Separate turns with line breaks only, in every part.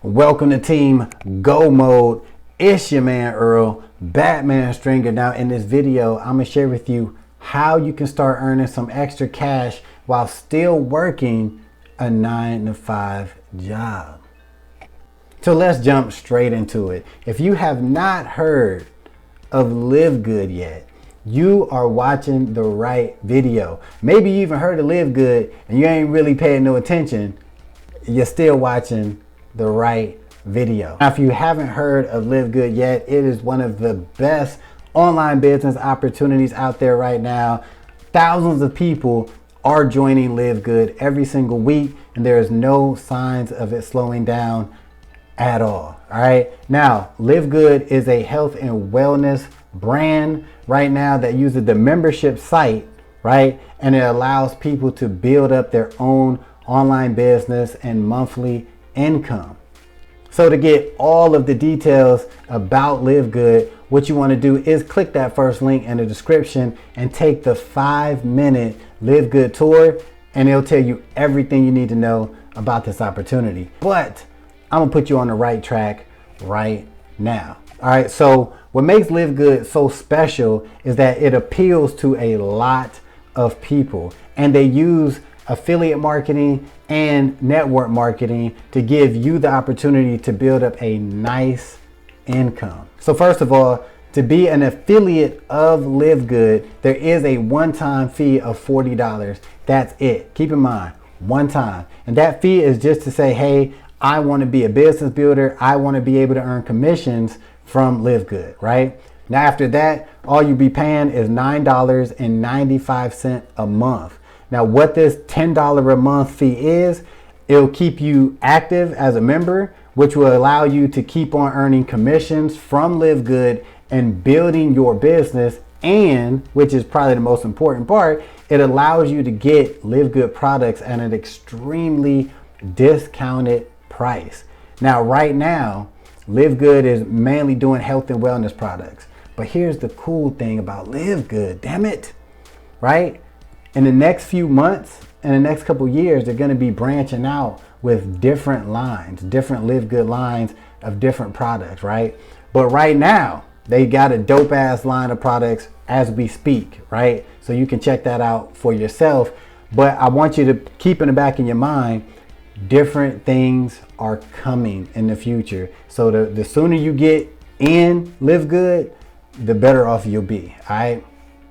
Welcome to Team Go Mode. It's your man Earl, Batman Stringer. Now in this video, I'm gonna share with you how you can start earning some extra cash while still working a 9-to-5 job. So let's jump straight into it. If you have not heard of LiveGood yet, you are watching the right video. Maybe you even heard of LiveGood and you ain't really paying no attention. You're still watching the right video. Now, if you haven't heard of LiveGood yet, it is one of the best online business opportunities out there right now. Thousands of people are joining LiveGood every single week, and there is no signs of it slowing down at all. All right. Now, LiveGood is a health and wellness brand right now that uses the membership site, right? And it allows people to build up their own online business and monthly income. So to get all of the details about LiveGood, what you want to do is click that first link in the description and take the 5-minute LiveGood tour, and it'll tell you everything you need to know about this opportunity. But I'm gonna put you on the right track right now. All right, so what makes LiveGood so special is that it appeals to a lot of people, and they use affiliate marketing and network marketing to give you the opportunity to build up a nice income. So first of all, to be an affiliate of LiveGood, there is a one-time fee of $40. That's it. Keep in mind, one time. And that fee is just to say, hey, I want to be a business builder. I want to be able to earn commissions from LiveGood, right? Now after that, all you'll be paying is $9.95 a month. Now what this $10 a month fee is, it'll keep you active as a member, which will allow you to keep on earning commissions from LiveGood and building your business. And which is probably the most important part, it allows you to get LiveGood products at an extremely discounted price. Now right now, LiveGood is mainly doing health and wellness products. But here's the cool thing about LiveGood, damn it, right? In the next few months, in the next couple years, they're going to be branching out with different lines, different LiveGood lines of different products, right? But right now, they got a dope ass line of products as we speak, right? So you can check that out for yourself. But I want you to keep in the back of your mind, different things are coming in the future. So the sooner you get in LiveGood, the better off you'll be, all right?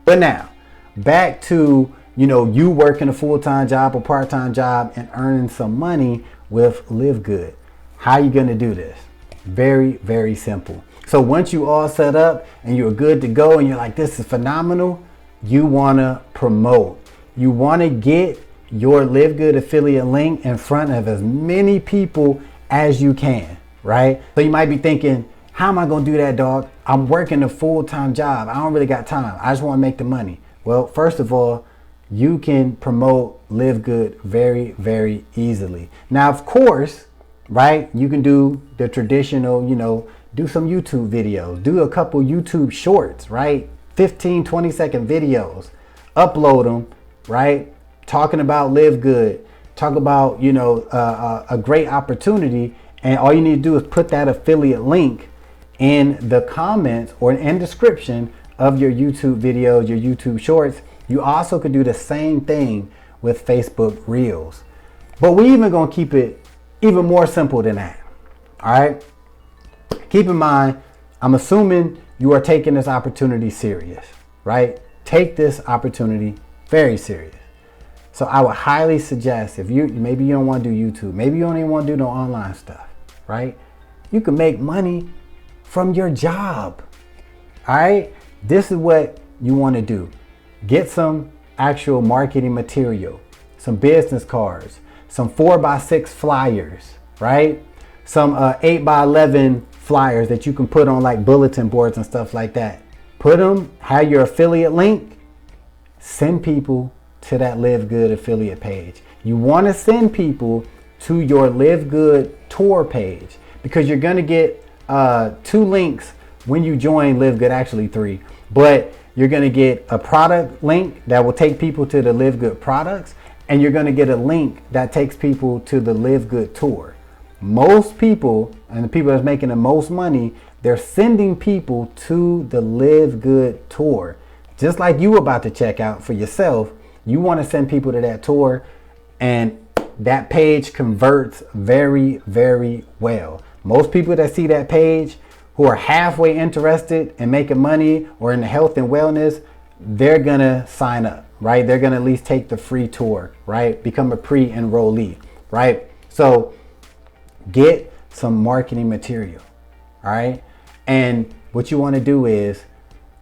But now, back to you working a full-time job or part-time job and earning some money with LiveGood. How are you going to do this? Very, very simple. So once you all set up and you're good to go and you're like, this is phenomenal, you want to promote. You want to get your LiveGood affiliate link in front of as many people as you can, right? So you might be thinking, how am I going to do that, dog? I'm working a full-time job. I don't really got time. I just want to make the money. Well, first of all, you can promote LiveGood very, very easily. Now, of course, right, you can do the traditional, do some YouTube videos, do a couple YouTube shorts, right? 15, 20-second videos, upload them, right? Talking about LiveGood, talk about, a great opportunity. And all you need to do is put that affiliate link in the comments or in description of your YouTube videos, your YouTube shorts. You also could do the same thing with Facebook Reels. But we even gonna keep it even more simple than that. All right. Keep in mind, I'm assuming you are taking this opportunity serious, right? Take this opportunity very serious. So I would highly suggest, if maybe you don't want to do YouTube, maybe you don't even want to do no online stuff, right? You can make money from your job. All right. This is what you want to do. Get some actual marketing material, some business cards, some 4x6 flyers, right? Some 8x11 flyers that you can put on like bulletin boards and stuff like that. Put them, have your affiliate link, send people to that LiveGood affiliate page. You want to send people to your LiveGood tour page because you're going to get 2 links when you join LiveGood, actually 3, but you're going to get a product link that will take people to the LiveGood products, and you're going to get a link that takes people to the LiveGood tour. most people, and the people that's making the most money, they're sending people to the Live Good tour. Just like you about to check out for yourself, you want to send people to that tour, and that page converts very, very well. Most people that see that page who are halfway interested in making money or in health and wellness, they're gonna sign up, right? They're gonna at least take the free tour, right? Become a pre-enrollee, right? So get some marketing material, all right? And what you want to do is,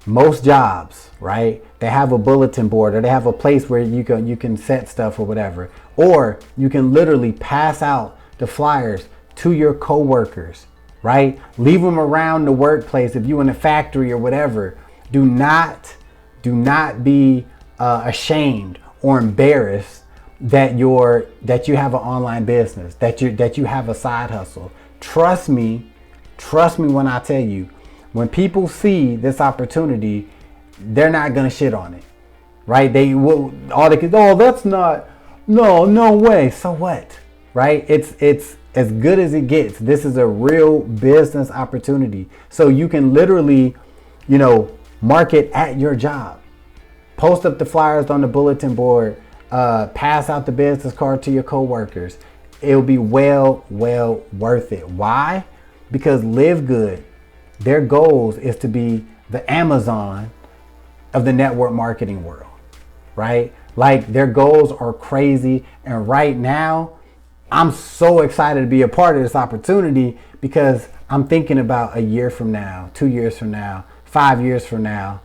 most jobs, right, they have a bulletin board, or they have a place where you can set stuff or whatever, or you can literally pass out the flyers to your coworkers, right? Leave them around the workplace. If you're in a factory or whatever, do not be ashamed or embarrassed that you have an online business, that you have a side hustle. Trust me when I tell you, when people see this opportunity, they're not gonna shit on it, right? They will, that's not, no way. So what, right? It's as good as it gets. This is a real business opportunity. So you can literally, market at your job. Post up the flyers on the bulletin board. Pass out the business card to your coworkers. It'll be well worth it. Why? Because Live Good, their goals is to be the Amazon of the network marketing world, right? Like, their goals are crazy. And right now, I'm so excited to be a part of this opportunity, because I'm thinking about a year from now, 2 years from now, 5 years from now.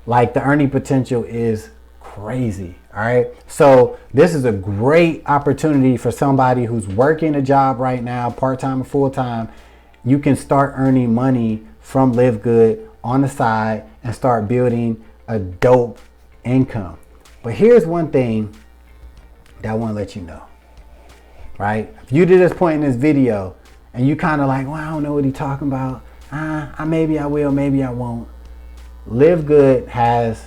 Like, the earning potential is crazy. All right. So this is a great opportunity for somebody who's working a job right now, part-time or full-time. You can start earning money from Live Good on the side and start building a dope income. But here's one thing that I want to let you know, right? If you to this point in this video and you kind of like, well, I don't know what he's talking about. Maybe I will, maybe I won't. Live Good has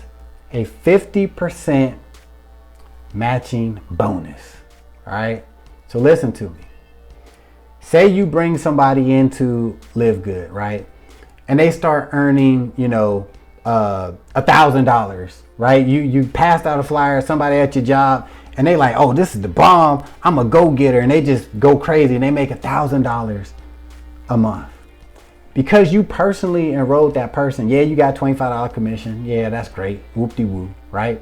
a 50% matching bonus. All right. So listen to me. Say you bring somebody into Live Good, right? And they start earning, $1,000, right? You passed out a flyer, somebody at your job, and they like, oh, this is the bomb. I'm a go-getter. And they just go crazy and they make $1,000 a month. Because you personally enrolled that person. Yeah, you got $25 commission. Yeah, that's great. Whoop-de-woo, right?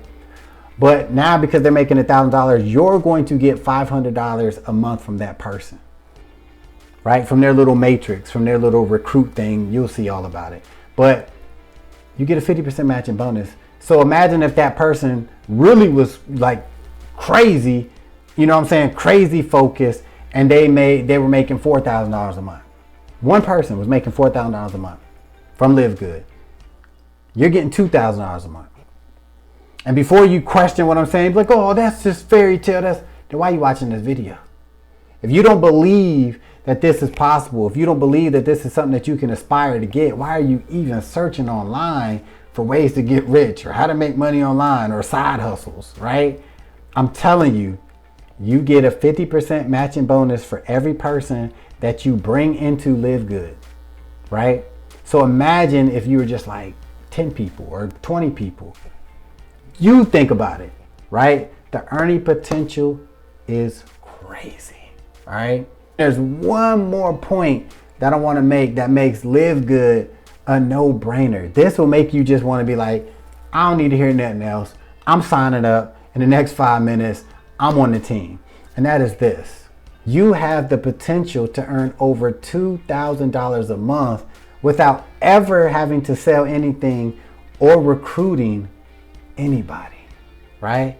But now, because they're making $1,000, you're going to get $500 a month from that person, right? From their little matrix, from their little recruit thing. You'll see all about it. But you get a 50% matching bonus. So imagine if that person really was like crazy, crazy focused, and they were making $4,000 a month. One person was making $4,000 a month from Live Good. You're getting $2,000 a month. And before you question what I'm saying, like, oh, that's just fairy tale. Then why are you watching this video? If you don't believe that this is possible, if you don't believe that this is something that you can aspire to get, why are you even searching online for ways to get rich or how to make money online or side hustles, right? I'm telling you, you get a 50% matching bonus for every person that you bring into Live Good, right? So imagine if you were just like 10 people or 20 people. You think about it, right? The earning potential is crazy, all right? There's one more point that I want to make that makes Live Good a no-brainer. This will make you just want to be like, I don't need to hear nothing else. I'm signing up. In the next 5 minutes, I'm on the team. And that is this. You have the potential to earn over $2,000 a month without ever having to sell anything or recruiting anybody, right?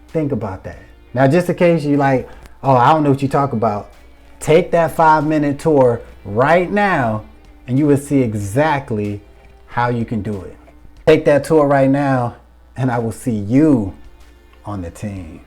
Think about that. Now, just in case you're like, oh, I don't know what you talk about, take that 5-minute tour right now and you will see exactly how you can do it. Take that tour right now and I will see you on the team.